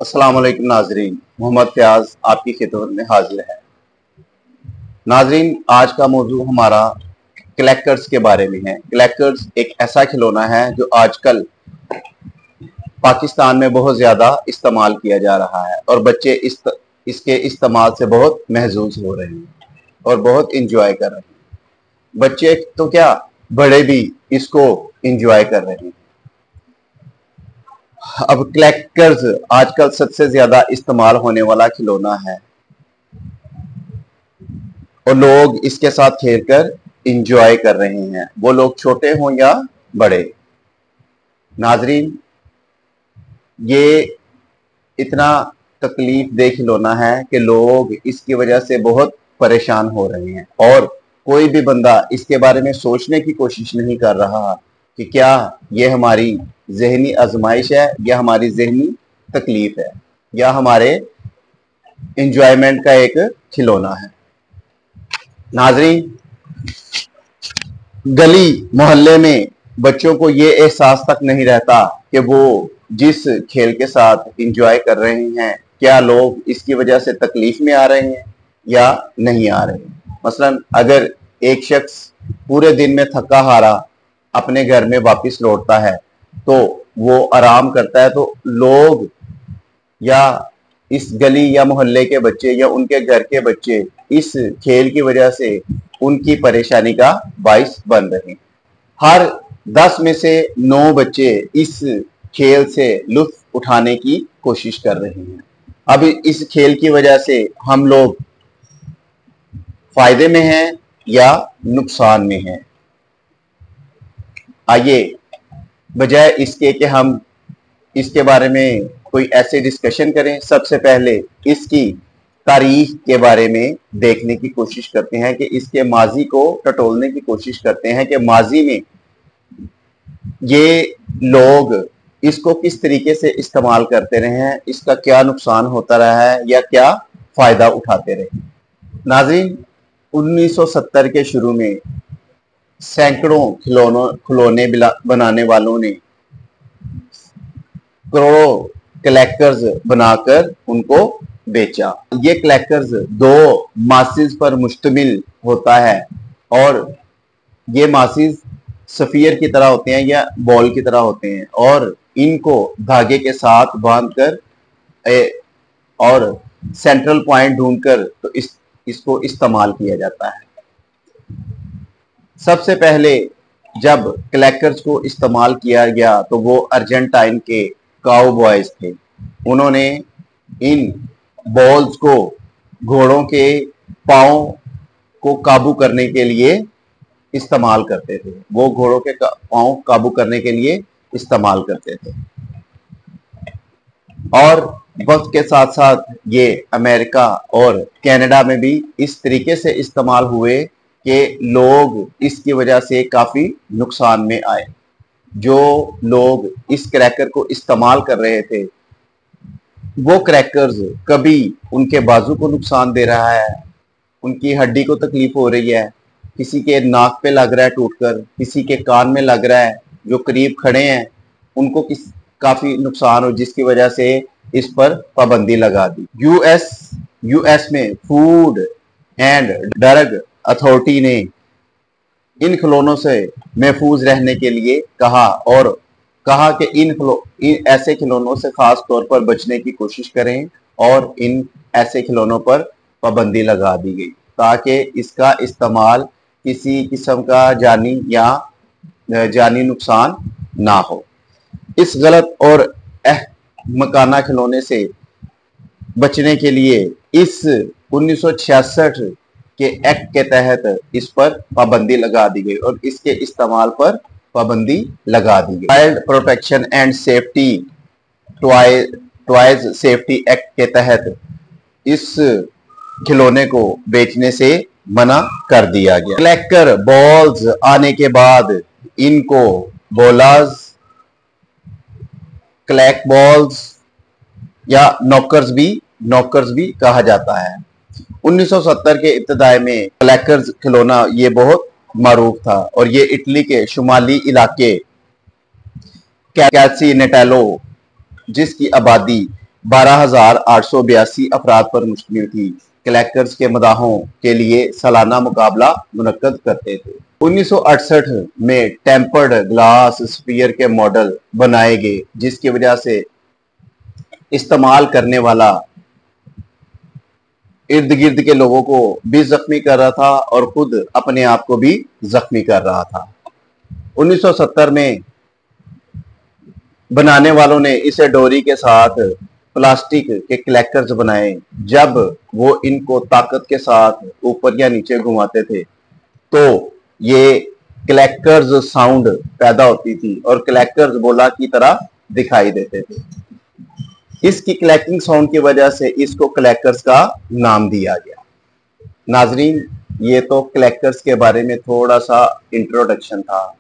अस्सलाम वालेकुम नाजरीन, मोहम्मद फयाज आपकी खिदमत में हाजिर है। नाजरीन, आज का मौजू हमारा क्लैकर्स के बारे में है। क्लैकर्स एक ऐसा खिलौना है जो आजकल पाकिस्तान में बहुत ज़्यादा इस्तेमाल किया जा रहा है और बच्चे इसके इस्तेमाल से बहुत महजूज हो रहे हैं और बहुत इंजॉय कर रहे हैं। बच्चे तो क्या, बड़े भी इसको इंजॉय कर रहे हैं। अब क्लैकर्स आजकल सबसे ज्यादा इस्तेमाल होने वाला खिलौना है और लोग इसके साथ खेलकर इंजॉय कर रहे हैं, वो लोग छोटे हों या बड़े। नाजरीन, ये इतना तकलीफ दे खिलौना है कि लोग इसकी वजह से बहुत परेशान हो रहे हैं और कोई भी बंदा इसके बारे में सोचने की कोशिश नहीं कर रहा कि क्या ये हमारी जहनी आजमाइश है या हमारी जहनी तकलीफ है या हमारे इंजॉयमेंट का एक खिलौना है। नाजरीन, गली मोहल्ले में बच्चों को ये एहसास तक नहीं रहता कि वो जिस खेल के साथ इंजॉय कर रहे हैं, क्या लोग इसकी वजह से तकलीफ में आ रहे हैं या नहीं आ रहे हैं। मसलन अगर एक शख्स पूरे दिन में थका हारा अपने घर में वापस लौटता है तो वो आराम करता है, तो लोग या इस गली या मोहल्ले के बच्चे या उनके घर के बच्चे इस खेल की वजह से उनकी परेशानी का बाइस बन रहे हैं। हर 10 में से 9 बच्चे इस खेल से लुत्फ उठाने की कोशिश कर रहे हैं। अब इस खेल की वजह से हम लोग फायदे में हैं या नुकसान में हैं। आइए, बजाय इसके कि हम इसके बारे में कोई ऐसे डिस्कशन करें, सबसे पहले इसकी तारीख के बारे में देखने की कोशिश करते हैं कि इसके माजी को टटोलने की कोशिश करते हैं कि माजी में ये लोग इसको किस तरीके से इस्तेमाल करते रहे हैं, इसका क्या नुकसान होता रहा है या क्या फायदा उठाते रहे। नाज़रीन, 1970 के शुरू में सैकड़ों खिलौने बनाने वालों ने करोड़ों क्लैकर्स बनाकर उनको बेचा। ये क्लैकर्स 2 मासिस पर मुश्तमिल होता है और ये मासिस सफियर की तरह होते हैं या बॉल की तरह होते हैं और इनको धागे के साथ बांधकर और सेंट्रल पॉइंट ढूंढकर तो इसको इस्तेमाल किया जाता है। सबसे पहले जब क्लैकर्स को इस्तेमाल किया गया तो वो अर्जेंटाइन के काउबॉयज थे। उन्होंने इन बॉल्स को घोड़ों के पांव को काबू करने के लिए इस्तेमाल करते थे। वो घोड़ों के पांव काबू करने के लिए इस्तेमाल करते थे और वक्त के साथ साथ ये अमेरिका और कनाडा में भी इस तरीके से इस्तेमाल हुए कि लोग इसकी वजह से काफी नुकसान में आए। जो लोग इस क्रैकर को इस्तेमाल कर रहे थे, वो क्रैकर्स कभी उनके बाजू को नुकसान दे रहा है, उनकी हड्डी को तकलीफ हो रही है, किसी के नाक पे लग रहा है टूटकर, किसी के कान में लग रहा है, जो करीब खड़े हैं उनको काफी नुकसान हो, जिसकी वजह से इस पर पाबंदी लगा दी। यूएस में फूड एंड ड्रग अथॉरिटी ने इन खिलौनों से महफूज रहने के लिए कहा और कहा कि इन ऐसे खिलौनों से खास तौर पर बचने की कोशिश करें और इन ऐसे खिलौनों पर पाबंदी लगा दी गई ताकि इसका इस्तेमाल किसी किस्म का जानी नुकसान ना हो। इस गलत और मकाना खिलौने से बचने के लिए इस 1966 के एक्ट के तहत इस पर पाबंदी लगा दी गई और इसके इस्तेमाल पर पाबंदी लगा दी गई। Child protection and safety toys safety act के तहत इस खिलौने को बेचने से मना कर दिया गया। क्लैकर बॉल्स आने के बाद इनको बोलाज, क्लैक बॉल्स या नॉकर्स भी कहा जाता है। 1970 के इब्तिदाई में क्लैकर्स खिलौना ये बहुत मारूफ था और ये इटली के शुमाली इलाके कैसी नेटालो, जिसकी आबादी 12,882 अफराद पर मुश्तमिल थी। क्लैकर्स के मदाहों के लिए सालाना मुकाबला मुनक्कद करते थे। 1968 में टेम्पर्ड ग्लास स्फीयर के मॉडल बनाए गए, जिसकी वजह से इस्तेमाल करने वाला इर्द गिर्द के लोगों को भी जख्मी कर रहा था और खुद अपने आप को भी जख्मी कर रहा था। 1970 में बनाने वालों ने इसे डोरी के साथ प्लास्टिक के क्लैकर्स बनाए। जब वो इनको ताकत के साथ ऊपर या नीचे घुमाते थे तो ये क्लैकर्स साउंड पैदा होती थी और क्लैकर्स गोला की तरह दिखाई देते थे। इसकी क्लैकिंग साउंड की वजह से इसको क्लैकर्स का नाम दिया गया। नाजरीन, ये तो क्लैकर्स के बारे में थोड़ा सा इंट्रोडक्शन था।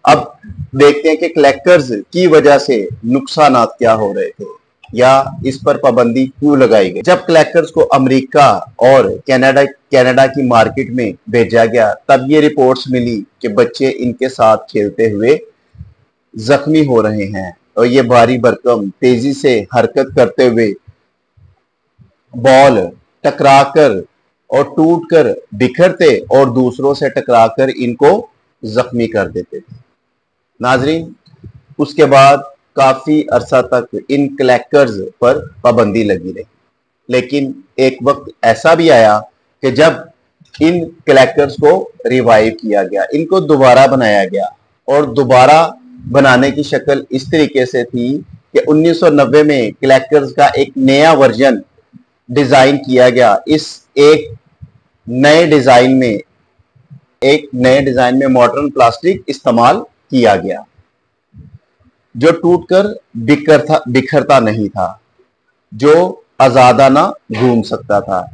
अब देखते हैं कि क्लैकर्स की वजह से नुकसानात क्या हो रहे थे या इस पर पाबंदी क्यों लगाई गई। जब क्लैकर्स को अमेरिका और कनाडा की मार्केट में भेजा गया, तब ये रिपोर्ट्स मिली कि बच्चे इनके साथ खेलते हुए जख्मी हो रहे हैं और ये भारी भरकम तेजी से हरकत करते हुए बॉल टकराकर और टूटकर बिखरते और दूसरों से टकराकर इनको जख्मी कर देते थे। नाजरीन, उसके बाद काफी अरसा तक इन क्लैकर्स पर पाबंदी लगी रही, लेकिन एक वक्त ऐसा भी आया कि जब इन क्लैकर्स को रिवाइव किया गया, इनको दोबारा बनाया गया और दोबारा बनाने की शक्ल इस तरीके से थी कि 1990 में क्लैकर्स का एक नया वर्जन डिजाइन किया गया। इस एक नए डिजाइन में मॉडर्न प्लास्टिक इस्तेमाल किया गया जो टूटकर बिखरता नहीं था, जो आजादाना घूम सकता था।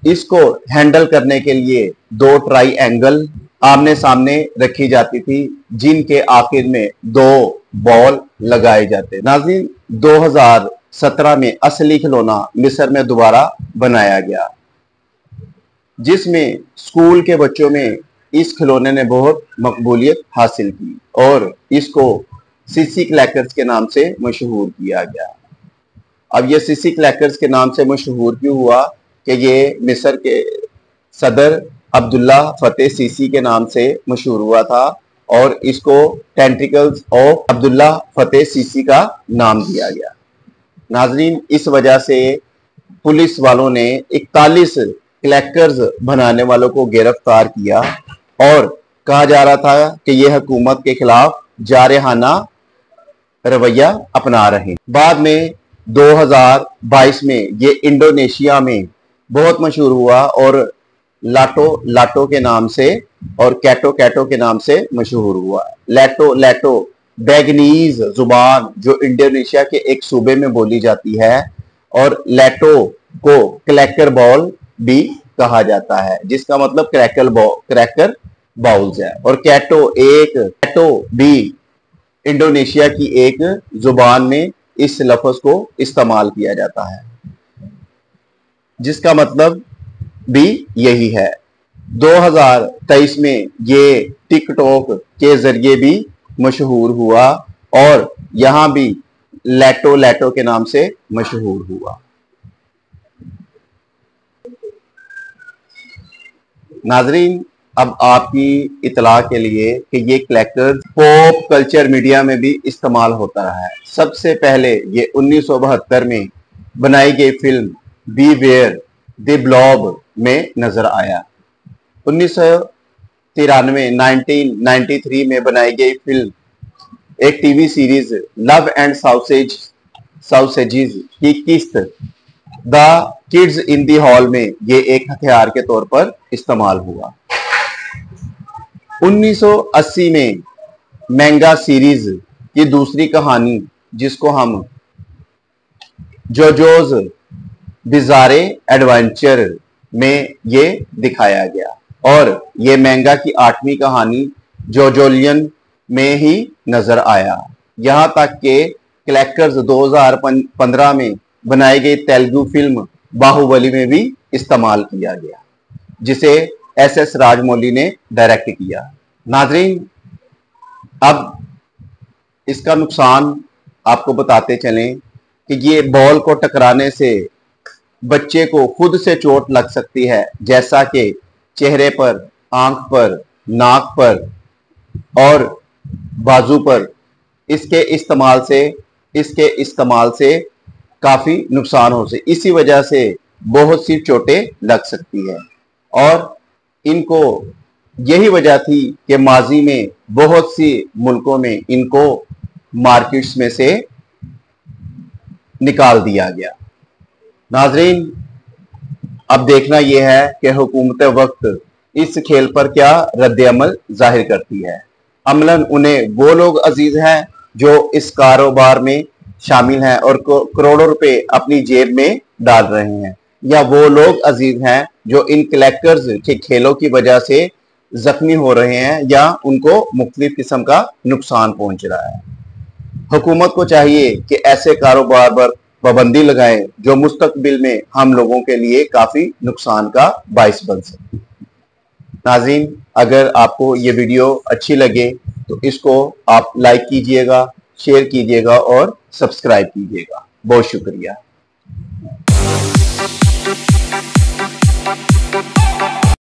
इसको हैंडल करने के लिए 2 ट्राइएंगल आमने सामने रखी जाती थी, जिनके आखिर में 2 बॉल लगाए जाते। नाज़रीन, 2017 में असली खिलौना मिस्र में दोबारा बनाया गया, जिसमें स्कूल के बच्चों में इस खिलौने ने बहुत मकबूलियत हासिल की और इसको सीसी क्लैकर्स के नाम से मशहूर किया गया। अब ये सीसी क्लैकर्स के नाम से मशहूर क्यों हुआ कि ये मिस्र के सदर अब्दुल्ला फतेह सीसी के नाम से मशहूर हुआ था और इसको टेंट्रिकल्स ऑफ अब्दुल्ला फतेह सीसी का नाम दिया गया। नाजरीन, इस वजह से पुलिस वालों ने 41 क्लैकर्स बनाने वालों को गिरफ्तार किया और कहा जा रहा था कि ये हुकूमत के खिलाफ जारहाना रवैया अपना रहे। बाद में 2022 में ये इंडोनेशिया में बहुत मशहूर हुआ और लाटो लाटो के नाम से और कैटो कैटो के नाम से मशहूर हुआ। लैटो लैटो बैगनीज जुबान जो इंडोनेशिया के एक सूबे में बोली जाती है और लैटो को क्लैकर बॉल भी कहा जाता है, जिसका मतलब क्रैकर बाउल्स है। और कैटो भी इंडोनेशिया की एक जुबान में इस लफ्ज को इस्तेमाल किया जाता है, जिसका मतलब भी यही है। 2023 में ये टिकटॉक के जरिए भी मशहूर हुआ और यहां भी लैटो लैटो के नाम से मशहूर हुआ। नाजरीन, अब आपकी इतला के लिए कि ये क्लैकर पॉप कल्चर मीडिया में भी इस्तेमाल होता रहा है। सबसे पहले ये 1972 में बनाई गई film beware the blob में नजर आया। 1993 में बनाई गई फिल्म एक TV series love and sausages की किस्त the kids in the hall में ये एक हथियार के तौर पर इस्तेमाल हुआ। 1980 में मैंगा सीरीज की दूसरी कहानी, जिसको हम जोजोज बिजारे एडवेंचर में ये दिखाया गया और ये मैंगा की 8वीं कहानी जोजोलियन में ही नजर आया। यहां तक कि क्लैकर्स 2015 में बनाई गई तेलुगु फिल्म बाहुबली में भी इस्तेमाल किया गया, जिसे SS राजमौली ने डायरेक्ट किया। नाजरीन, अब इसका नुकसान आपको बताते चलें कि ये बॉल को टकराने से बच्चे को खुद से चोट लग सकती है, जैसा कि चेहरे पर, आंख पर, नाक पर और बाजू पर इसके इस्तेमाल से काफी नुकसान हो सकते, इसी वजह से बहुत सी चोटें लग सकती है। और इनको यही वजह थी कि माजी में बहुत सी मुल्कों में इनको मार्केट्स में से निकाल दिया गया। नाजरीन, अब देखना यह है कि हुकूमत वक्त इस खेल पर क्या रद्द अमल जाहिर करती है। अमलन उन्हें वो लोग अजीज हैं जो इस कारोबार में शामिल हैं और करोड़ों रुपए अपनी जेब में डाल रहे हैं, या वो लोग अजीज हैं जो इन कलेक्टर्स के खेलों की वजह से जख्मी हो रहे हैं या उनको मुख्तलिफ किस्म का नुकसान पहुंच रहा है। हुकूमत को चाहिए कि ऐसे कारोबार पर पाबंदी लगाए जो मुस्तकबिल में हम लोगों के लिए काफी नुकसान का बाइस बन सके। नाज़रीन, अगर आपको ये वीडियो अच्छी लगे तो इसको आप लाइक कीजिएगा, शेयर कीजिएगा और सब्सक्राइब कीजिएगा। बहुत शुक्रिया।